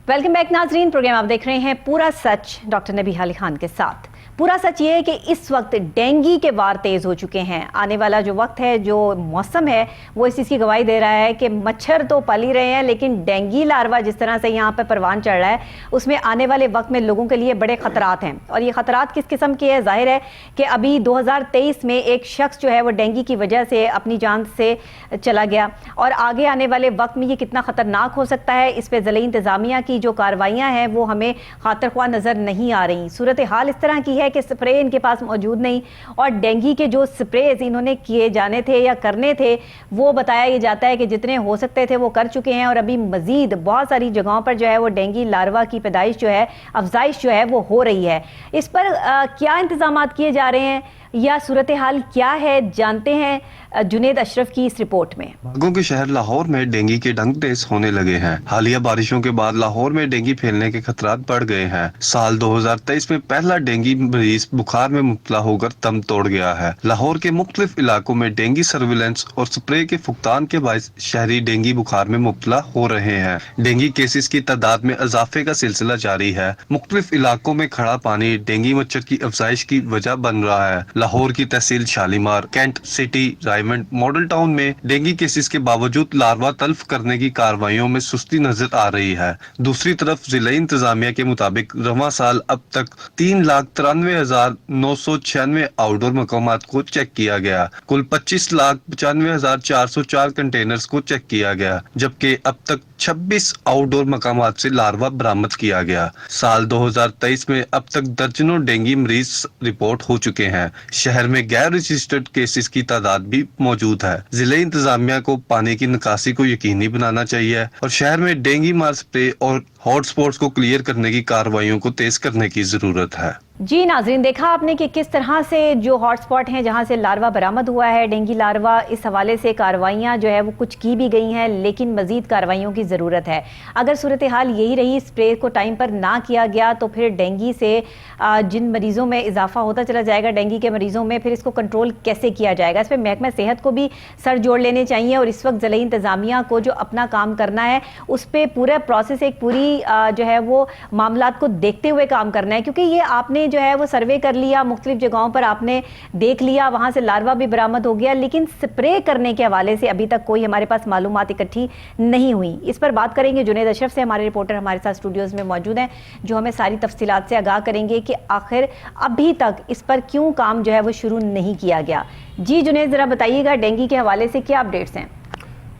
Welcome back नाजरीन, programme आप देख रहे हैं पूरा सच डॉक्टर नबीहा अली खान के साथ। पूरा सच ये है कि इस वक्त डेंगू के वार तेज़ हो चुके हैं। आने वाला जो वक्त है, जो मौसम है, वो इस चीज़ की गवाही दे रहा है कि मच्छर तो पल ही रहे हैं, लेकिन डेंगू लार्वा जिस तरह से यहाँ पर परवान चढ़ रहा है, उसमें आने वाले वक्त में लोगों के लिए बड़े ख़तरात हैं। और ये ख़तरात किस किस्म के हैं? जाहिर है कि अभी 2023 में एक शख्स जो है वो डेंगू की वजह से अपनी जान से चला गया, और आगे आने वाले वक्त में ये कितना ख़तरनाक हो सकता है, इस पर ज़िला इंतज़ामिया की जो कार्रवाइयाँ हैं वो हमें खातिर ख्वाह नज़र नहीं आ रही। सूरत हाल इस तरह की है कि स्प्रे इनके पास मौजूद नहीं, और डेंगू के जो स्प्रेज इन्होंने किए जाने थे या करने थे वो बताया जाता है कि जितने हो सकते थे वो कर चुके हैं, और अभी मजीद बहुत सारी जगहों पर जो है वो डेंगू लार्वा की पैदाइश जो है, अफजाइश जो है वो हो रही है। इस पर क्या इंतजाम किए जा रहे हैं या सूरत हाल क्या है, जानते हैं जुनेद अशरफ की इस रिपोर्ट में। बागों के शहर लाहौर में डेंगू के डंक टेस्ट होने लगे हैं। हालिया बारिशों के बाद लाहौर में डेंगू फैलने के खतरात बढ़ गए हैं। साल 2023 में पहला डेंगू मरीज बुखार में मुब्तला होकर दम तोड़ गया है। लाहौर के मुख्तलिफ इलाकों में डेंगू सर्विलेंस और स्प्रे के फुकतान के बायस शहरी डेंगू बुखार में मुब्तला हो रहे हैं। डेंगू केसेस की तादाद में इजाफे का सिलसिला जारी है। मुख्तलिफ इलाकों में खड़ा पानी डेंगू मच्छर की अफजाइश की वजह बन रहा है। लाहौर की तहसील Shalimar, cantt city, model town में डेंगू केसेस के बावजूद लार्वा तल्फ करने की कार्रवाइयों में सुस्ती नजर आ रही है। दूसरी तरफ जिला इंतजामिया के मुताबिक रवां साल अब तक 3,93,996 आउटडोर मकामात को चेक किया गया। कुल 25,95,404 कंटेनर्स को चेक किया गया, जबकि अब तक 26 आउटडोर मकामात से लार्वा बरामद किया गया। साल 2023 में अब तक दर्जनों डेंगू मरीज रिपोर्ट हो चुके हैं। शहर में गैर रजिस्टर्ड केसेस की तादाद भी मौजूद है। जिले इंतजामिया को पानी की निकासी को यकीनी बनाना चाहिए और शहर में डेंगू मार स्प्रे और हॉटस्पॉट्स को क्लियर करने की कार्रवाइयों को तेज करने की जरूरत है। जी नाजरीन, देखा आपने कि किस तरह से जो हॉटस्पॉट हैं जहां से लार्वा बरामद हुआ है, डेंगू लार्वा, इस हवाले से कार्रवाइयां जो है वो कुछ की भी गई हैं, लेकिन मजीद कार्रवाइयों की ज़रूरत है। अगर सूरत हाल यही रही, स्प्रे को टाइम पर ना किया गया, तो फिर डेंगू से जिन मरीज़ों में इजाफा होता चला जाएगा, डेंगू के मरीज़ों में, फिर इसको कंट्रोल कैसे किया जाएगा? इस पर महकमा सेहत को भी सर जोड़ लेने चाहिए, और इस वक्त ज़िला इंतज़ामिया को जो अपना काम करना है उस पर पूरा प्रोसेस, एक पूरी जो है वो मामलात को देखते हुए काम करना है। क्योंकि ये आपने जो है वो सर्वे कर लिया, मुख्तलिफ जगहों पर आपने देख लिया, वहां से लार्वा भी बरामद हो गया, लेकिन स्प्रे करने के हवाले से अभी तक कोई हमारे पास मालूमात इकट्ठी नहीं हुई। इस पर बात करेंगे जुनेद अशरफ से, हमारे रिपोर्टर हमारे साथ स्टूडियोज में मौजूद हैं, जो हमें सारी तफसीलात से आगाह करेंगे कि आखिर अभी तक इस पर क्यों काम जो है वो शुरू नहीं किया गया। जी जुनेद, जरा बताइएगा डेंगू के हवाले से क्या अपडेट्स हैं?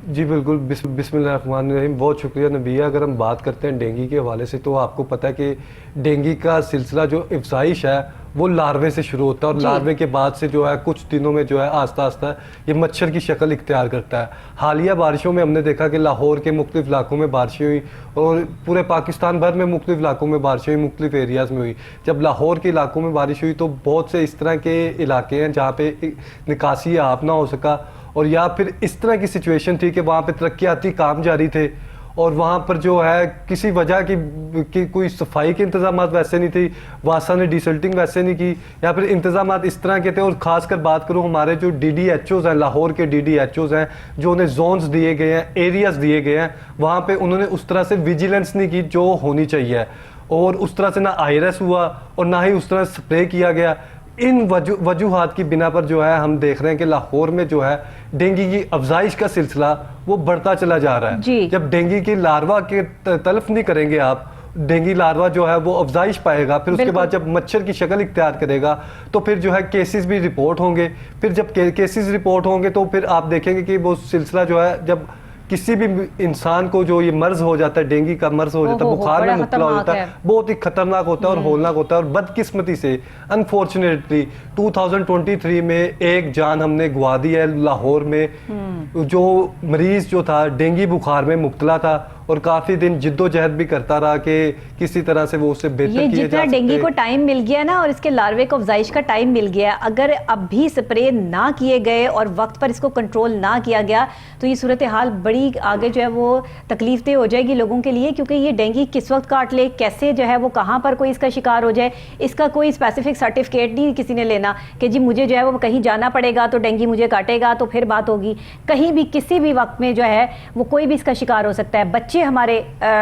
जी बिल्कुल, बिस्मिल्लाहिर्रहमानिर्रहीम। बहुत शुक्रिया नबिया। अगर हम बात करते हैं डेंगू के हवाले से, तो आपको पता है कि डेंगू का सिलसिला जो अफजाइश है वो लार्वे से शुरू होता है, और लार्वे के बाद से जो है कुछ दिनों में जो है आस्ता आस्ता ये मच्छर की शक्ल इख्तियार करता है। हालिया बारिशों में हमने देखा कि लाहौर के मुख्तलिफ इलाकों में बारिशें हुई, और पूरे पाकिस्तान भर में मुख्तलिफ इलाकों में बारिशें हुई, मुख्तलिफ एरियाज़ में हुई। जब लाहौर के इलाकों में बारिश हुई तो बहुत से इस तरह के इलाके हैं जहाँ पे निकासी आप ना हो सका, और या फिर इस तरह की सिचुएशन थी कि वहाँ पे तरक्याती काम जारी थे, और वहाँ पर जो है किसी वजह की कोई सफाई के इंतजाम वैसे नहीं थी, वासा ने डिसल्टिंग वैसे नहीं की, या फिर इंतजाम इस तरह के थे। और ख़ासकर बात करूँ हमारे जो DDHOs हैं, लाहौर के DDHOs हैं, जो उन्हें जोन्स दिए गए हैं, एरियाज़ दिए गए हैं, वहाँ पे उन्होंने उस तरह से विजिलेंस नहीं की जो होनी चाहिए, और उस तरह से ना आयरस हुआ और ना ही उस तरह स्प्रे किया गया। इन वजूहात की बिना पर जो है हम देख रहे हैं कि लाहौर में जो है डेंगू की अफजाइश का सिलसिला वो बढ़ता चला जा रहा है। जब डेंगू की लार्वा के तलफ नहीं करेंगे आप, डेंगू लार्वा जो है वो अफजाइश पाएगा, फिर उसके बाद जब मच्छर की शक्ल इख्तियार करेगा तो फिर जो है केसेस भी रिपोर्ट होंगे। फिर जब केसेस रिपोर्ट होंगे तो फिर आप देखेंगे कि वो सिलसिला जो है, जब किसी भी इंसान को जो ये मर्ज हो जाता है, डेंगू का मर्ज हो जाता है, बुखार में मुब्तला हो जाता है, बहुत ही खतरनाक होता है और होलनाक होता है। और बदकिस्मती से अनफॉर्चुनेटली 2023 में एक जान हमने गवा दी है लाहौर में, जो मरीज जो था डेंगू बुखार में मुब्तला था, और काफी दिन जिद्दोजहद भी करता रहा कि किसी तरह से वो उससे बेहतर किया जा जितना डेंगू को टाइम मिल गया ना, और इसके लार्वे को अफजाइश का टाइम मिल गया, अगर अब भी स्प्रे ना किए गए और वक्त पर इसको कंट्रोल ना किया गया तो ये सूरत हाल बड़ी आगे जो है वो तकलीफ दे हो जाएगी लोगों के लिए। क्योंकि ये डेंगू किस वक्त काट ले, कैसे जो है वो कहाँ पर कोई इसका शिकार हो जाए, इसका कोई स्पेसिफिक सर्टिफिकेट नहीं किसी ने लेना कि जी मुझे जो है वो कहीं जाना पड़ेगा तो डेंगू मुझे काटेगा तो फिर बात होगी। कहीं भी किसी भी वक्त में जो है वो कोई भी इसका शिकार हो सकता है। बच्चे बच्चे हमारे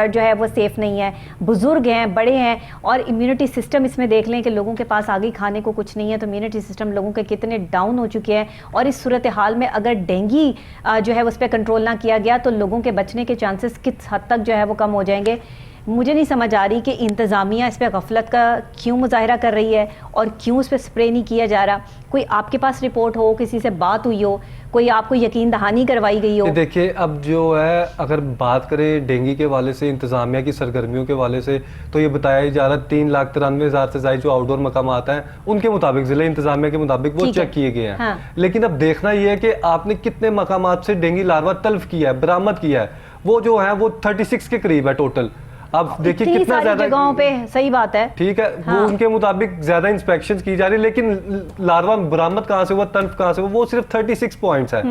जो है वो सेफ नहीं है, बुजुर्ग हैं, बड़े हैं, और इम्यूनिटी सिस्टम इसमें देख लें कि लोगों के पास आगे खाने को कुछ नहीं है, तो इम्यूनिटी सिस्टम लोगों के कितने डाउन हो चुके हैं। और इस सूरत हाल में अगर डेंगी जो है उस पर कंट्रोल ना किया गया तो लोगों के बचने के चांसेस किस हद तक जो है वो कम हो जाएंगे। मुझे नहीं समझ आ रही कि इंतज़ामिया इस पर गफलत का क्यों मुजाहरा कर रही है और क्यों इस पर स्प्रे नहीं किया जा रहा। कोई आपके पास रिपोर्ट हो, किसी से बात हुई हो, कोई आपको यकीन दहानी करवाई गई हो? देखिए, अब जो है अगर बात करें डेंगू के वाले से, इंतजामिया की सरगर्मियों के वाले से, तो ये बताया ही जा रहा है 3,93,000 से ज़्यादा जो आउटडोर मकामात हैं उनके मुताबिक, जिले इंतजामिया के मुताबिक वो चेक किए गए हैं। हाँ। लेकिन अब देखना ये है कि आपने कितने मकामात से डेंगू लार्वा तल्फ किया है, बरामद किया है। वो जो है वो 36 के करीब है टोटल। अब देखिए कितना ज्यादा जगहों पे, सही बात है, ठीक है। हाँ। वो उनके मुताबिक ज्यादा इंस्पेक्शंस की जा रही है, लेकिन लार्वा बरामद कहां से हुआ, तल्फ कहां से हुआ, वो सिर्फ 36 पॉइंट्स है।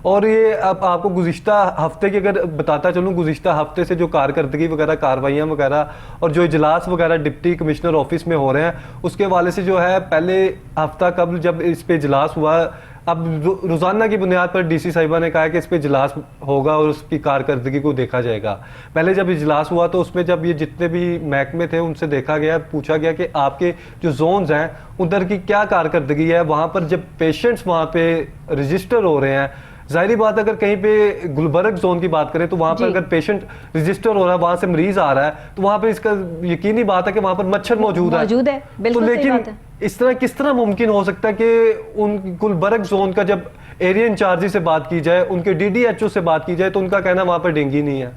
और ये अब आपको गुज़िश्ता हफ्ते की अगर बताता चलूं, गुज़िश्ता हफ्ते से जो कारकर्दगी वगैरह, कार्रवाइयां वगैरह और जो इजलास वगैरह डिप्टी कमिश्नर ऑफिस में हो रहे हैं, उसके हवाले से जो है पहले हफ्ता कबल जब इस पे इजलास हुआ, अब रोजाना की बुनियाद पर डीसी साहिबा ने कहा कि इस पे इजलास होगा और उसकी कारकर्दगी को देखा जाएगा। पहले जब इजलास हुआ तो उसमें जब ये जितने भी महकमे थे उनसे देखा गया, पूछा गया कि आपके जो जोन्स हैं उधर की क्या कारकर्दगी है। वहां पर जब पेशेंट्स वहां पे रजिस्टर हो रहे हैं, जाहिर बात अगर कहीं पे गुलबर्ग जोन की बात करें तो वहां पर अगर पेशेंट रजिस्टर हो रहा है, वहां से मरीज आ रहा है, तो वहां पे इसका यकीनी बात है कि वहां पर मच्छर मौजूद है। बिल्कुल, तो लेकिन इस तरह किस तरह मुमकिन हो सकता है कि उन गुलबर्ग जोन का जब एरिया इंचार्जी से बात की जाए, उनके डीडीएचओ से बात की जाए, तो उनका कहना वहां पर डेंगू नहीं है।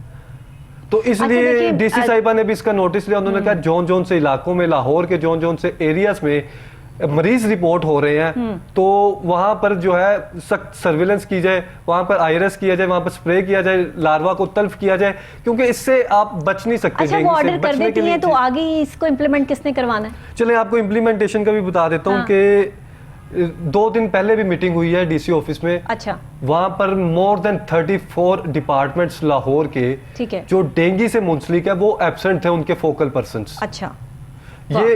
तो इसलिए डीसी साहिबा ने भी इसका नोटिस लिया। उन्होंने कहा जोन जोन से इलाकों में, लाहौर के जोन जोन से एरियाज में मरीज रिपोर्ट हो रहे हैं, तो वहां पर जो है सख्त सर्विलेंस की जाए, वहां पर आयरस किया जाए, वहां पर स्प्रे किया जाए, लार्वा को तल्फ किया जाए, क्योंकि इससे आप बच नहीं सकते। अच्छा, वो ऑर्डर कर देती हैं तो आगे इसको इम्प्लीमेंट किसने करवाना है? चले आपको इम्प्लीमेंटेशन का भी बता देता हूँ कि 2 दिन पहले भी मीटिंग हुई है डीसी ऑफिस में। अच्छा। वहां पर मोर देन 34 डिपार्टमेंट्स लाहौर के, ठीक है, जो डेंगू से मुंसलिक है वो एब्सेंट थे, उनके फोकल पर्सन्स। अच्छा,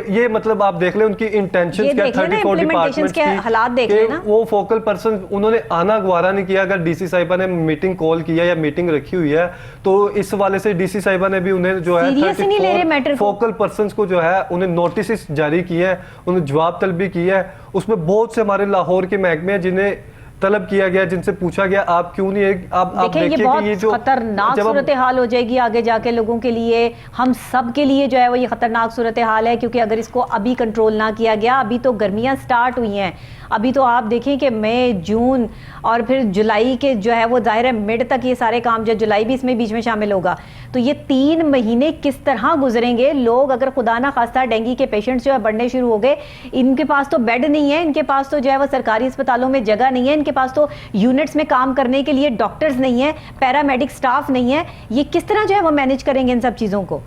ये मतलब आप देख ले उनकी इंटेंशंस क्या, 34 डिपार्टमेंट्स के हालात देख लेना। वो फोकल पर्सन उन्होंने आना गवारा नहीं किया। अगर डीसी साहिबा ने मीटिंग कॉल किया या मीटिंग रखी हुई है तो इस वाले से डीसी साहिबा ने भी उन्हें जो है 34 फोकल पर्संस को जो है उन्हें नोटिस जारी किए हैं, उन्हें जवाब तलबी की है। उसमें बहुत से हमारे लाहौर के महकमे हैं जिन्हें तलब किया गया, जिनसे पूछा गया आप क्यों नहीं आप देखिए कि ये जो खतरनाक सूरत हाल हो जाएगी आगे जाके लोगों के लिए, हम सब के लिए जो है वो ये खतरनाक सूरत हाल है। क्योंकि अगर इसको अभी कंट्रोल ना किया गया, अभी तो गर्मियां स्टार्ट हुई हैं, अभी तो आप देखें कि मई, जून और फिर जुलाई के जो है वो जाहिर है मिड तक ये सारे काम, जो जुलाई भी इसमें बीच में शामिल होगा, तो ये 3 महीने किस तरह गुजरेंगे। लोग अगर खुदा ना खास्ता डेंगू के पेशेंट्स जो है बढ़ने शुरू हो गए, इनके पास तो बेड नहीं है, इनके पास तो जो है वो सरकारी अस्पतालों में जगह नहीं है, इनके पास तो यूनिट्स में काम करने के लिए डॉक्टर्स नहीं है, पैरामेडिक स्टाफ नहीं है, ये किस तरह जो है वो मैनेज करेंगे इन सब चीज़ों को?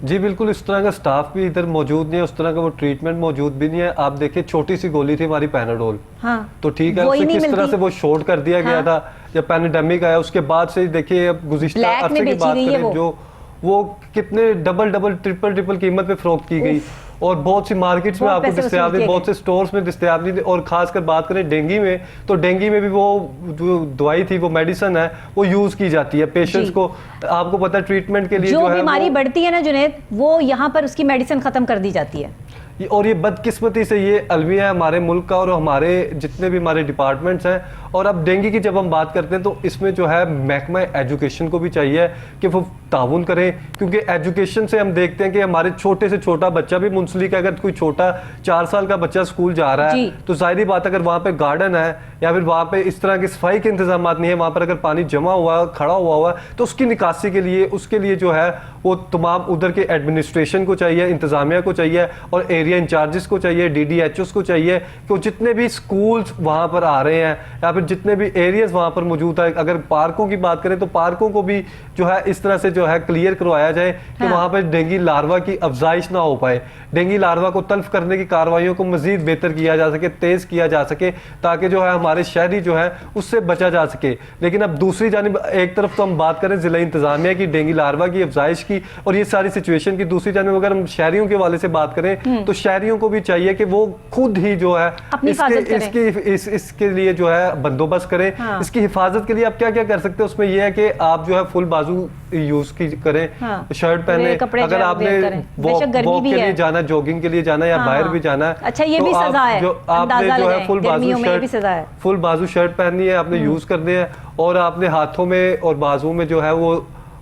जी बिल्कुल, इस तरह का स्टाफ भी इधर मौजूद नहीं है, उस तरह का वो ट्रीटमेंट मौजूद भी नहीं है। आप देखिए छोटी सी गोली थी हमारी पैनाडोल, हाँ, तो ठीक है, उसे किस तरह से वो शॉर्ट कर दिया गया था जब पैंडेमिक आया। उसके बाद से देखिए अब गुज़िश्ता अरसे की बात करें, जो वो कितने डबल ट्रिपल कीमत पे फरोख्त की गई और बहुत सी मार्केट्स में आपको दस्तयाब नहीं, बहुत से स्टोर्स में दस्तयाब नहीं। और खासकर बात करें डेंगू में, तो डेंगू में भी वो जो दवाई थी, वो मेडिसिन है, वो यूज की जाती है पेशेंट्स को। आपको पता है ट्रीटमेंट के लिए जो बीमारी बढ़ती है ना जुनैद, वो यहाँ पर उसकी मेडिसिन खत्म कर दी जाती है। और ये बदकिस्मती से ये अलमिया है हमारे मुल्क का और हमारे जितने भी हमारे डिपार्टमेंट्स हैं। और अब डेंगू की जब हम बात करते हैं तो इसमें जो है महकमा एजुकेशन को भी चाहिए कि वो ताउन करें, क्योंकि एजुकेशन से हम देखते हैं कि हमारे छोटे से छोटा बच्चा भी मुंसलिक है। अगर कोई छोटा 4 साल का बच्चा स्कूल जा रहा है तो जाहिर बात अगर वहाँ पे गार्डन है या फिर वहाँ पे इस तरह के सफाई के इंतजाम नहीं है, वहाँ पर अगर पानी जमा हुआ खड़ा हुआ तो उसकी निकासी के लिए, उसके लिए जो है वो तमाम उधर के एडमिनिस्ट्रेशन को चाहिए, इंतजामिया को चाहिए और एरिया इंचार्जेस को चाहिए, DDHOs को चाहिए कि जितने भी स्कूल्स वहाँ पर आ रहे हैं या फिर जितने भी एरियाज वहाँ पर मौजूद है, अगर पार्कों की बात करें तो पार्कों को भी जो है इस तरह से जो है क्लियर करवाया जाए कि वहाँ पर डेंगू लार्वा की अफजाइश ना हो पाए। डेंगू लार्वा को तल्फ करने की कार्रवाइयों को मजीद बेहतर किया जा सके, तेज किया जा सके, ताकि जो है हमारे शहरी जो है उससे बचा जा सके। लेकिन अब दूसरी जानिब एक तरफ तो हम बात करें जिला इंतजामिया की डेंगू लार्वा की अफजाइश की और ये सारी सिचुएशन की, दूसरी जानिब अगर हम शहरियों के वाले से बात करें तो शहरियों को भी चाहिए कि वो खुद ही जो है इसके लिए जो है बंदोबस्त करें। हाँ। इसकी हिफाजत के लिए आप क्या क्या कर सकते हैं, उसमें यह है कि आप जो है फुल बाजू यूज की करें, हाँ। शर्ट पहने, कपड़े जो अगर है वो आपने वेयर करें। बेशक गर्मी वॉक भी के है। लिए जाना, जॉगिंग के लिए जाना या हाँ, बाहर हाँ। भी जाना है, अच्छा, ये तो भी आप सजा है, जो आपने अंदाजा जो है लगाएं, फुल बाजू गर्मियों में ये भी सजा है। फुल बाजू शर्ट पहननी है, आपने यूज करनी है, और आपने हाथों में और बाजुओं में जो है वो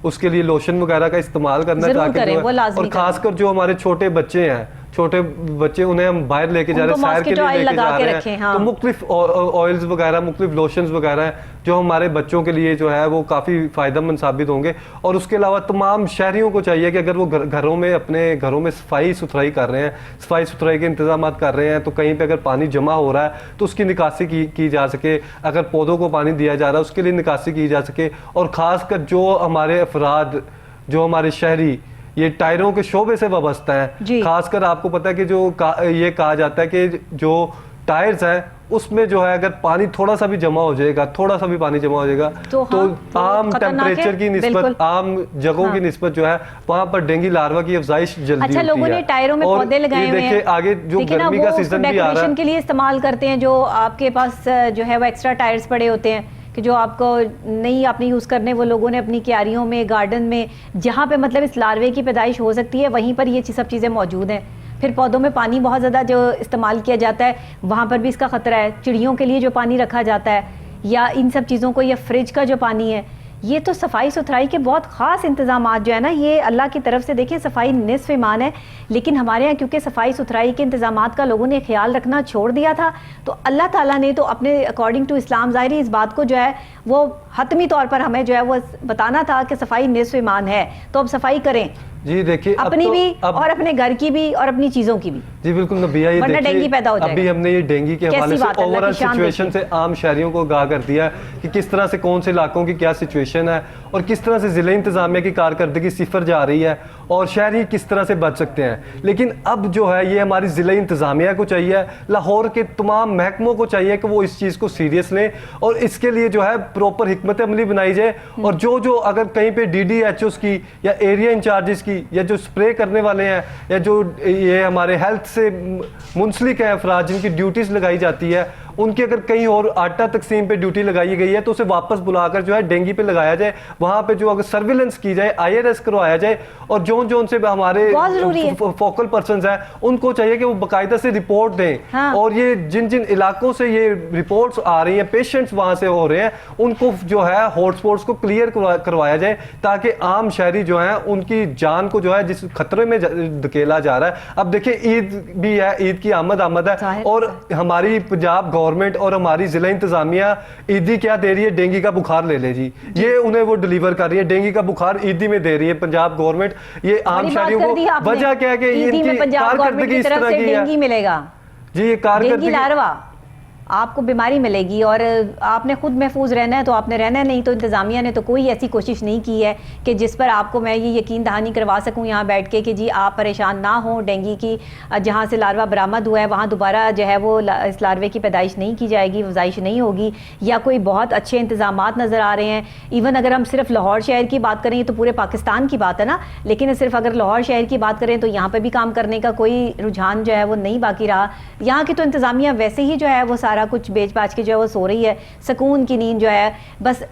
उसके लिए लोशन वगैरह का इस्तेमाल करना है, जरूर ताकि करें, जो है- वो लाजमी और खासकर जो हमारे छोटे बच्चे हैं, छोटे बच्चे, उन्हें हम बाहर लेके जा रहे हैं, उनको सैर के mosquito लिए oil लेके लगा जा के रहे रखें, हैं, हाँ। तो मुख्तलिफ ऑयल्स वगैरह, मुख्तलिफ लोशंस वगैरह हैं जो हमारे बच्चों के लिए जो है वो काफ़ी फ़ायदेमंद साबित होंगे। और उसके अलावा तमाम शहरियों को चाहिए कि अगर वो घरों में, अपने घरों में सफाई सुथराई कर रहे हैं, सफाई सुथराई के इंतजाम कर रहे हैं, तो कहीं पे अगर पानी जमा हो रहा है तो उसकी निकासी की जा सके, अगर पौधों को पानी दिया जा रहा है उसके लिए निकासी की जा सके। और ख़ासकर जो हमारे अफराद, जो हमारे शहरी ये टायरों के शोबे से वाबस्ता जी। है, खासकर आपको पता है कि ये कहा जाता है कि जो टायर्स हैं उसमें जो है अगर पानी थोड़ा सा भी जमा हो जाएगा, थोड़ा सा भी पानी जमा हो जाएगा तो तो हाँ, आम खतरनाक है, टेम्परेचर की बिल्कुल। निस्बत, आम जगहों हाँ। की निस्बत जो है वहां पर डेंगू लार्वा की अफजाइश जल्दी अच्छा, होती लोगों है। ने टायरों में और पौधे लगाए ये हुए देखिए हैं, आगे जो देखिए ना, गर्मी वो का उसको सीजन भी आ रहा डेकोरेशन है, के लिए इस्तेमाल करते हैं, जो आपके पास जो है वो एक्स्ट्रा टायर्स पड़े होते हैं कि जो आपको नहीं आपने यूज़ करने, वो लोगों ने अपनी क्यारियों में, गार्डन में, जहाँ पे मतलब इस लार्वे की पैदाइश हो सकती है वहीं पर ये सब चीज़ें मौजूद हैं। फिर पौधों में पानी बहुत ज़्यादा जो इस्तेमाल किया जाता है वहाँ पर भी इसका ख़तरा है। चिड़ियों के लिए जो पानी रखा जाता है या इन सब चीज़ों को, या फ्रिज का जो पानी है, ये तो सफाई सुथराई के बहुत ख़ास इंतजाम जो है ना, ये अल्लाह की तरफ से, देखें सफाई निस्फ ईमान है, लेकिन हमारे यहाँ क्योंकि सफाई सुथराई के इंतजामात का लोगों ने ख्याल रखना छोड़ दिया था, तो अल्लाह ताला ने तो अपने अकॉर्डिंग टू इस्लाम ज़ाहिर इस बात को जो है वो हतमी तौर पर हमें जो है वो बताना था कि सफाई निस्फ ईमान है, तो अब सफाई करें, जी देखिए अपनी भी और अपने घर की भी और अपनी चीज़ों की भी। जी बिल्कुल नबिया, ये वरना देखिए डेंगू पैदा हो जाएगा। अभी हमने ये डेंगू के हवाले से बात है, अल्लाह ओवरऑल की शान सिचुएशन से आम शहरियों को आगाह कर दिया कि किस तरह से कौन से इलाकों की क्या सिचुएशन है और किस तरह से ज़िले इंतजामिया की कारकर्दगी सिफर जा रही है और शहरी किस तरह से बच सकते हैं। लेकिन अब जो है ये हमारी ज़िले इंतजामिया को चाहिए, लाहौर के तमाम महकमों को चाहिए कि वो इस चीज़ को सीरियस लें और इसके लिए जो है प्रॉपर हिकमत अमली बनाई जाए। और जो अगर कहीं पे DDHOs की या एरिया इंचार्जेस की या जो स्प्रे करने वाले हैं या जो ये हमारे हेल्थ से मुंसलिक है अफराद जिनकी ड्यूटीज लगाई जाती है, उनकी अगर कहीं और आटा तकसीम पे ड्यूटी लगाई गई है तो उसे वापस बुलाकर जो है डेंगू पे लगाया जाए, वहां पे जो अगर सर्विलेंस की जाए, IRS करवाया जाए और जो से हमारे फोकल पर्संस हैं उनको चाहिए कि वो बाकायदा से रिपोर्ट दें। हाँ। और ये जिन जिन इलाकों से ये रिपोर्ट्स आ रही हैं, पेशेंट्स वहां से हो रहे हैं, उनको जो है हॉटस्पॉट्स को क्लियर करवाया जाए ताकि आम शहरी जो है उनकी जान को जो है जिस खतरे में धकेला जा रहा है। अब देखिए ईद भी है, ईद की आमद है और हमारी पंजाब गवर्नमेंट और हमारी जिला इंतजामिया ईदी क्या दे रही है, डेंगू का बुखार ले ले जी, ये उन्हें वो डिलीवर कर रही है, डेंगू का बुखार ईदी में दे रही है पंजाब गवर्नमेंट। ये आम शहरियों को वजह क्या है कि इनकी कारकर्दगी इस तरह की है। मिलेगा जी, ये कारकर्दगी लार्वा आपको बीमारी मिलेगी और आपने खुद महफूज रहना है तो आपने रहना है, नहीं तो इंतज़ामिया ने तो कोई ऐसी कोशिश नहीं की है कि जिस पर आपको मैं ये यकीन दहानी करवा सकूं यहाँ बैठ के कि जी आप परेशान ना हो, डेंगू की जहाँ से लार्वा बरामद हुआ है वहाँ दोबारा जो है वो इस लार्वे की पैदाइश नहीं की जाएगी, अफजाइश नहीं होगी, या कोई बहुत अच्छे इंतजामात नज़र आ रहे हैं। इवन अगर हम सिर्फ लाहौर शहर की बात करें तो पूरे पाकिस्तान की बात है ना, लेकिन सिर्फ अगर लाहौर शहर की बात करें तो यहाँ पर भी काम करने का कोई रुझान जो है वो नहीं बाकी रहा। यहाँ की तो इंतज़ामिया वैसे ही जो है वो सारा कुछ बेच बाच के जो है वो सो रही है, सुकून की नींद जो है बस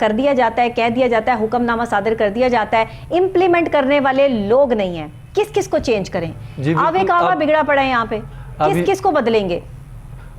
कर दिया जाता है, कह दिया जाता है, हुक्मनामा सादर कर दिया जाता है, इम्प्लीमेंट करने वाले लोग नहीं है। किस किस को चेंज करें? आवे कावा बिगड़ा पड़ा है यहाँ पे, किस किस को बदलेंगे?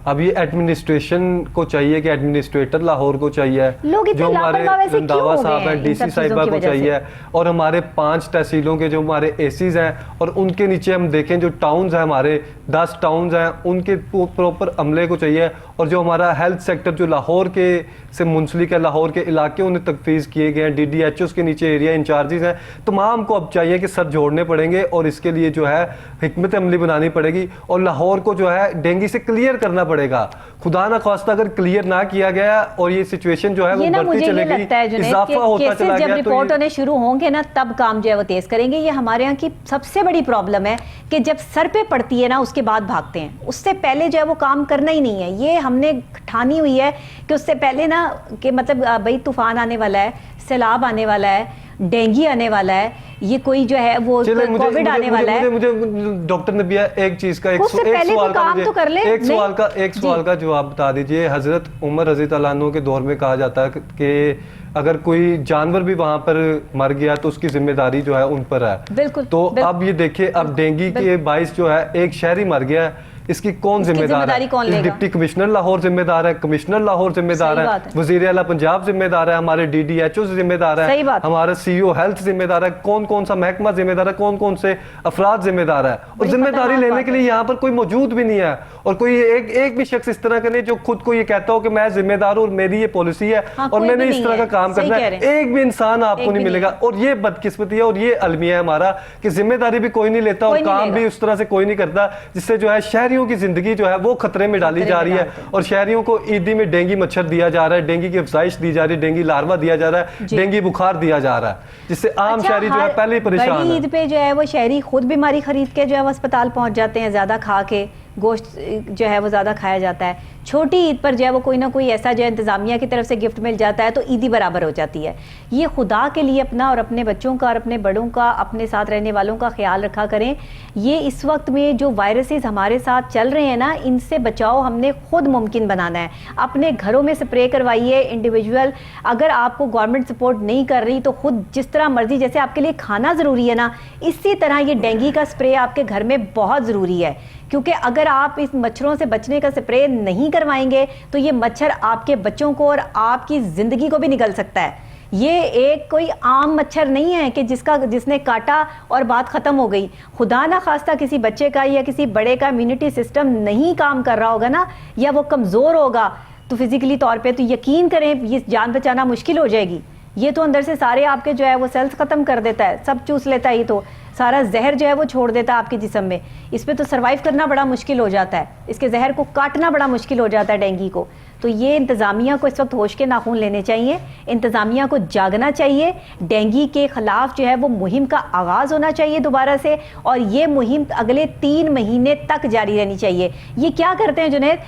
अब ये एडमिनिस्ट्रेशन को चाहिए कि एडमिनिस्ट्रेटर लाहौर को चाहिए, जो हमारे रंधावा साहब हैं, DC साहिबा को चाहिए, और हमारे 5 तहसीलों के जो हमारे ACs हैं और उनके नीचे हम देखें जो टाउन्स हैं, हमारे 10 टाउन्स हैं, उनके प्रॉपर अमले को चाहिए। और जो हमारा हेल्थ सेक्टर जो लाहौर के से मुंसलिक है, लाहौर के इलाके उन्हें तफवीज़ किए गए हैं, DDHOs के नीचे एरिया इंचार्जेस हैं, तमाम को अब चाहिए कि सर जोड़ने पड़ेंगे और इसके लिए जो है हिकमत अमली बनानी पड़ेगी और लाहौर को जो है डेंगू से क्लियर करना पड़ेगा। खुदा ना खास्ता अगर क्लियर ना किया गया और ये सिचुएशन जो है वो बढ़ती चलेगी, इजाफा होता चला गया, जब रिपोर्ट होने शुरू होंगे ना तब काम जो है वो तेज करेंगे। ये हमारे यहाँ की सबसे बड़ी प्रॉब्लम है कि जब सर पे पड़ती है ना उसके बाद भागते हैं, उससे पहले जो है वो काम करना ही नहीं है। ये हमने ठानी हुई है कि उससे पहले ना कि मतलब भाई तूफान आने वाला है, सैलाब आने वाला है, डेंगू आने वाला है, ये कोई जो है वो कोविड आने वाला है। मुझे डॉक्टर नबिया एक चीज का एक उससे पहले सवाल भी का काम मुझे तो कर ले। एक सवाल का जवाब बता दीजिए। हजरत उमर रज़ी अल्लाह अन्हु के दौर में कहा जाता है कि अगर कोई जानवर भी वहां पर मर गया तो उसकी जिम्मेदारी जो है उन पर है। बिल्कुल। तो अब ये देखिए, अब डेंगू के बाइस जो है एक शहरी मर गया है, इसकी कौन जिम्मेदार है? डिप्टी कमिश्नर लाहौर जिम्मेदार है, कमिश्नर लाहौर जिम्मेदार है, वजीर आला पंजाब जिम्मेदार है, हमारे DDHO जिम्मेदार है, हमारा CEO हेल्थ जिम्मेदार है, कौन कौन सा महकमा जिम्मेदार है, कौन कौन से अफराद जिम्मेदार है। और जिम्मेदारी लेने के लिए यहाँ पर कोई मौजूद भी नहीं है। और कोई एक भी शख्स इस तरह का नहीं जो खुद को ये कहता हो कि मैं जिम्मेदार हूँ और मेरी ये पॉलिसी है और मैंने इस तरह का काम करना है। एक भी इंसान आपको नहीं मिलेगा। और ये बदकिस्मती है और ये अलमिया है हमारा कि जिम्मेदारी भी कोई नहीं लेता और काम भी उस तरह से कोई नहीं करता, जिससे जो है शहरियों की जिंदगी जो है वो खतरे में डाली जा रही है। और शहरियों को ईदी में डेंगू मच्छर दिया जा रहा है, डेंगू की अफजाइश दी जा रही है, डेंगू लार्वा दिया जा रहा है, डेंगू बुखार दिया जा रहा है, जिससे आम शहरी जो है पहले ही परेशान है। ईद पे जो है वो शहरी खुद बीमारी खरीद के जो है वो अस्पताल पहुंच जाते हैं, ज्यादा खा के, गोश्त जो है वो ज़्यादा खाया जाता है। छोटी ईद पर जो है वो कोई ना कोई ऐसा जो है इंतज़ामिया की तरफ से गिफ्ट मिल जाता है तो ईदी बराबर हो जाती है। ये खुदा के लिए अपना और अपने बच्चों का और अपने बड़ों का, अपने साथ रहने वालों का ख्याल रखा करें। ये इस वक्त में जो वायरसेस हमारे साथ चल रहे हैं ना, इनसे बचाव हमने खुद मुमकिन बनाना है। अपने घरों में स्प्रे करवाइए इंडिविजुअल। अगर आपको गवर्नमेंट सपोर्ट नहीं कर रही तो खुद जिस तरह मर्जी, जैसे आपके लिए खाना ज़रूरी है ना, इसी तरह ये डेंगू का स्प्रे आपके घर में बहुत ज़रूरी है। क्योंकि अगर आप इस मच्छरों से बचने का स्प्रे नहीं करवाएंगे तो ये मच्छर आपके बच्चों को और आपकी ज़िंदगी को भी निगल सकता है। ये एक कोई आम मच्छर नहीं है कि जिसने काटा और बात ख़त्म हो गई। खुदा ना खास्ता किसी बच्चे का या किसी बड़े का इम्यूनिटी सिस्टम नहीं काम कर रहा होगा ना, या वो कमज़ोर होगा, तो फिज़िकली तौर पे तो यकीन करें ये जान बचाना मुश्किल हो जाएगी। ये तो अंदर से सारे आपके जो है वो सेल्स ख़त्म कर देता है, सब चूस लेता है, ये तो सारा जहर जो है वो छोड़ देता है आपके जिस्म में। इस पे तो सर्वाइव करना बड़ा मुश्किल हो जाता है, इसके जहर को काटना बड़ा मुश्किल हो जाता है डेंगू को। तो ये इंतज़ामिया को इस वक्त होश के नाखून लेने चाहिए, इंतज़ामिया को जागना चाहिए। डेंगू के ख़िलाफ़ जो है वो मुहिम का आगाज़ होना चाहिए दोबारा से, और ये मुहिम अगले 3 महीने तक जारी रहनी चाहिए। ये क्या करते हैं जुनैद,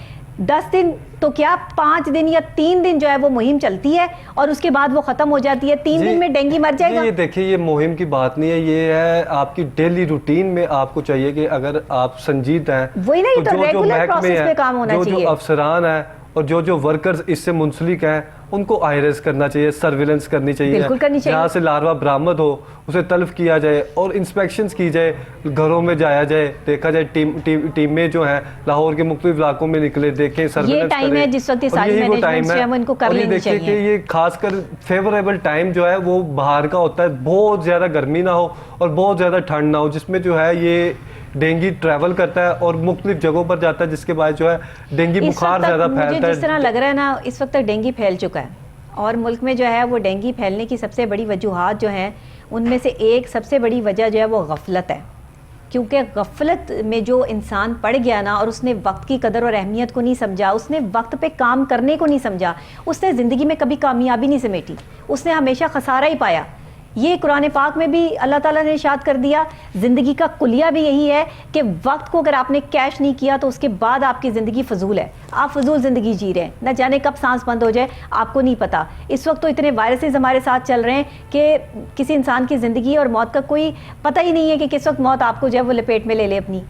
10 दिन तो क्या 5 दिन या 3 दिन जो है वो मुहिम चलती है और उसके बाद वो खत्म हो जाती है। 3 दिन में डेंगू मर जाएगा। ये देखिए, ये मुहिम की बात नहीं है, ये है आपकी डेली रूटीन में आपको चाहिए कि अगर आप संजीदा हैं, वही नहीं तो रेगुलर प्रोसेस पे काम होना चाहिए। जो अफसरान है और जो वर्कर्स इससे मुंसलिक हैं उनको आयरस करना चाहिए, सर्विलेंस करनी चाहिए, जहाँ से लार्वा बरामद हो उसे तल्फ किया जाए और इंस्पेक्शंस की जाए, घरों में जाया जाए, देखा जाए। टीमें जो हैं लाहौर के मुख्तलिफ इलाकों में निकले, देखें, सर्विलेंस करें। ये टाइम है जिस वक्त सारी मैनेजमेंट जो है वो इनको कर लेनी चाहिए। देखिए कि ये खासकर फेवरेबल टाइम जो है वो बाहर का होता है, बहुत ज़्यादा गर्मी ना हो और बहुत ज़्यादा ठंड ना हो, जिसमें जो है ये डेंगू ट्रैवल करता है और मुख्तलिफ जगहों पर जाता है, जिसके बाद जो है डेंगू बुखार ज़्यादा फैलता है। जिस तरह लग रहा है ना, इस वक्त तक डेंगू फैल चुका है और मुल्क में जो है वो डेंगू फैलने की सबसे बड़ी वजूहात जो हैं उनमें से एक सबसे बड़ी वजह जो है वो गफलत है। क्योंकि गफलत में जो इंसान पड़ गया ना और उसने वक्त की कदर और अहमियत को नहीं समझा, उसने वक्त पे काम करने को नहीं समझा, उसने ज़िंदगी में कभी कामयाबी नहीं समेटी, उसने हमेशा खसारा ही पाया। ये कुरान पाक में भी अल्लाह ताला ने इरशाद कर दिया। ज़िंदगी का कुलिया भी यही है कि वक्त को अगर आपने कैश नहीं किया तो उसके बाद आपकी ज़िंदगी फजूल है, आप फजूल ज़िंदगी जी रहे हैं, न जाने कब सांस बंद हो जाए आपको नहीं पता। इस वक्त तो इतने वायरसेस हमारे साथ चल रहे हैं कि किसी इंसान की ज़िंदगी और मौत का कोई पता ही नहीं है कि किस वक्त मौत आपको जो है वो लपेट में ले ले अपनी।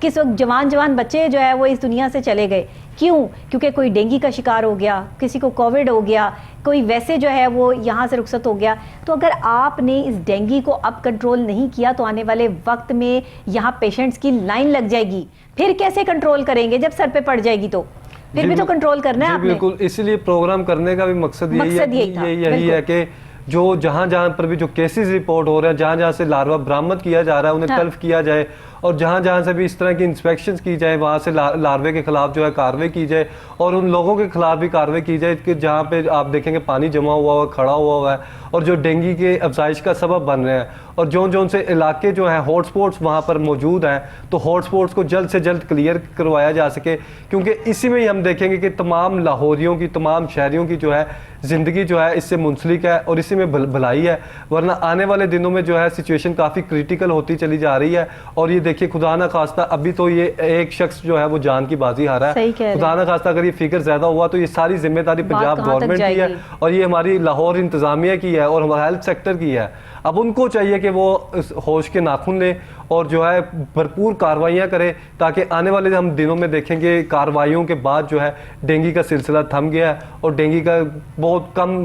किस वक्त जवान बच्चे जो है वो इस दुनिया से चले गए। क्यों? क्योंकि कोई डेंगू का शिकार हो गया, किसी को कोविड हो गया, कोई वैसे जो है वो यहाँ से रुखसत हो गया। तो अगर आपने इस डेंगू को अब कंट्रोल नहीं किया तो आने वाले वक्त में यहाँ पेशेंट्स की लाइन लग जाएगी। फिर कैसे कंट्रोल करेंगे जब सर पे पड़ जाएगी? तो फिर भी तो कंट्रोल करना है आपने। बिल्कुल, इसलिए प्रोग्राम करने का भी मकसद यही है कि जो जहाँ पर भी जो केसेस रिपोर्ट हो रहे हैं, जहाँ से लार्वा बरामद किया जा रहा है उन्हें तल्फ किया जाए, और जहाँ से भी इस तरह की इंस्पेक्शंस की जाए वहाँ से लार्वे के खिलाफ जो है कार्रवाई की जाए, और उन लोगों के खिलाफ भी कार्रवाई की जाए कि जहाँ पे आप देखेंगे पानी जमा हुआ खड़ा हुआ है और जो डेंगू के अफजाइश का सबब बन रहे हैं, और जो से इलाके जो हैं हॉटस्पॉट्स वहाँ पर मौजूद हैं, तो हॉटस्पॉट्स को जल्द से जल्द क्लियर करवाया जा सके। क्योंकि इसी में ही हम देखेंगे कि तमाम लाहौरियों की, तमाम शहरियों की जो है ज़िंदगी जो है इससे मुंसलिक है और इसी में भलाई है। वरना आने वाले दिनों में जो है सिचुएशन काफ़ी क्रिटिकल होती चली जा रही है। और ये देखिए खुदा ना खास्ता अभी तो ये एक शख्स जो है वो जान की बाजी हारा है, सही कह रहे हैं। खुदा ना खास्ता अगर ये फिगर ज्यादा हुआ तो ये सारी जिम्मेदारी पंजाब कहाँ तक गवर्नमेंट की है जाएगी? और ये हमारी लाहौर इंतजामिया की है और हमारे हेल्थ सेक्टर की है। अब उनको चाहिए कि वो इस होश के नाखून लें और जो है भरपूर कार्रवाइयाँ करें, ताकि आने वाले हम दिनों में देखेंगे कार्रवाइयों के बाद जो है डेंगू का सिलसिला थम गया है और डेंगू का बहुत कम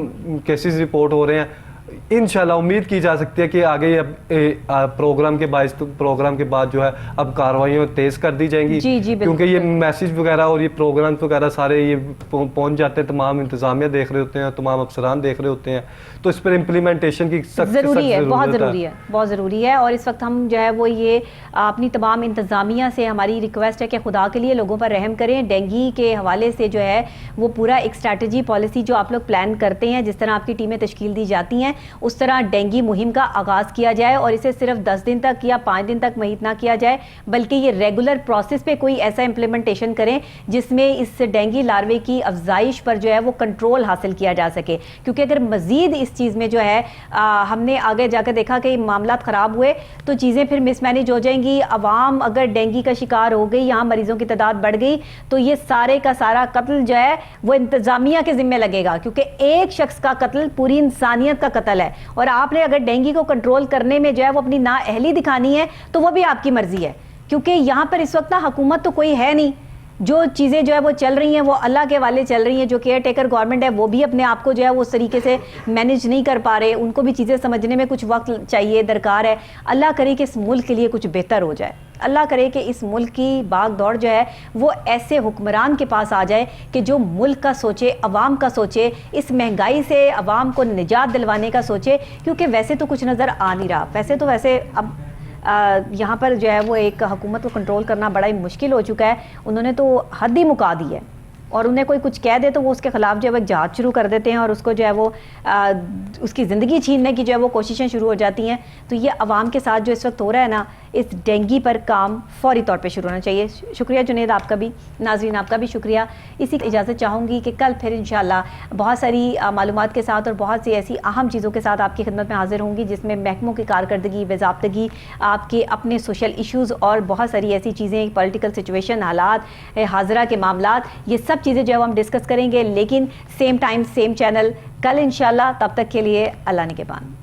केसेस रिपोर्ट हो रहे हैं। इंशाल्लाह उम्मीद की जा सकती है कि आगे अब प्रोग्राम के बाद जो है अब कार्रवाइयाँ तेज कर दी जाएंगी। जी, जी, बिल्कुल। क्योंकि ये मैसेज वगैरह और ये प्रोग्राम वगैरह सारे ये पहुंच जाते हैं, तमाम इंतजामिया देख रहे होते हैं, तमाम अफसरान देख रहे होते हैं, तो इस पर इम्प्लीमेंटेशन की सख्त ज़रूरी है, बहुत ज़रूरत ज़रूरी है, बहुत ज़रूरी है। और इस वक्त हम जो है वो ये अपनी तमाम इंतज़ामिया से हमारी रिक्वेस्ट है कि खुदा के लिए लोगों पर रहम करें। डेंगू के हवाले से जो है वो पूरा एक स्ट्रैटेजी पॉलिसी जो आप लोग प्लान करते हैं, जिस तरह आपकी टीमें तश्कील दी जाती हैं, उस तरह डेंगू मुहिम का आगाज़ किया जाए और इसे सिर्फ 10 दिन तक या 5 दिन तक महीत ना किया जाए, बल्कि ये रेगुलर प्रोसेस पे कोई ऐसा इम्प्लीमेंटेशन करें जिसमें इस डेंगू लार्वे की अफजाइश पर जो है वो कंट्रोल हासिल किया जा सके। क्योंकि अगर मज़ीद इस चीज़ में जो है हमने आगे जाकर देखा कि मामला ख़राब हुए तो चीज़ें फिर मिसमैनेज हो जाएंगी। अवाम अगर डेंगू का शिकार हो गई, यहाँ मरीजों की तादाद बढ़ गई, तो ये सारे का सारा कत्ल जो है वो इंतज़ामिया के ज़िम्मे लगेगा, क्योंकि एक शख्स का कत्ल पूरी इंसानियत का कत्ल है। और आपने अगर डेंगू को कंट्रोल करने में जो है वो अपनी नाअहली दिखानी है तो वो भी आपकी मर्जी है, क्योंकि यहाँ पर इस वक्त ना हुकूमत तो कोई है नहीं। जो चीज़ें जो है वो चल रही हैं वो अल्लाह के वाले चल रही हैं। जो केयर टेकर गवर्नमेंट है वो भी अपने आप को जो है वो उस तरीके से मैनेज नहीं कर पा रहे, उनको भी चीज़ें समझने में कुछ वक्त चाहिए, दरकार है। अल्लाह करे कि इस मुल्क के लिए कुछ बेहतर हो जाए, अल्लाह करे कि इस मुल्क की भाग दौड़ जो है वो ऐसे हुक्मरान के पास आ जाए कि जो मुल्क का सोचे, अवाम का सोचे, इस महंगाई से अवाम को निजात दिलवाने का सोचे। क्योंकि वैसे तो कुछ नज़र आ नहीं रहा, वैसे अब यहाँ पर जो है वो एक हुकूमत को कंट्रोल करना बड़ा ही मुश्किल हो चुका है। उन्होंने तो हद ही मुका दी है और उन्हें कोई कुछ कह दे तो वो उसके खिलाफ जो है वो जांच शुरू कर देते हैं और उसको जो है वो उसकी ज़िंदगी छीनने की जो है वो कोशिशें शुरू हो जाती हैं। तो ये अवाम के साथ जो इस वक्त हो रहा है ना, इस डेंगू पर काम फौरी तौर पे शुरू होना चाहिए। शुक्रिया जुनेद आपका भी, नाजरीन आपका भी शुक्रिया। इसी की इजाज़त चाहूँगी कि कल फिर इंशाल्लाह बहुत सारी मालूमात के साथ और बहुत सी ऐसी अहम चीज़ों के साथ आपकी खिदमत में हाजिर होंगी, जिसमें महकमों की कारकर्दगी, बाज़ाब्तगी, आपके अपने सोशल इशूज़ और बहुत सारी ऐसी चीज़ें, पॉलिटिकल सिचुएशन, हालात, हाजरा के मामलात, ये सब चीज़ें जो है हम डिस्कस करेंगे। लेकिन सेम टाइम सेम चैनल कल इंशाल्लाह। तब तक के लिए अल्लाह निगहबान।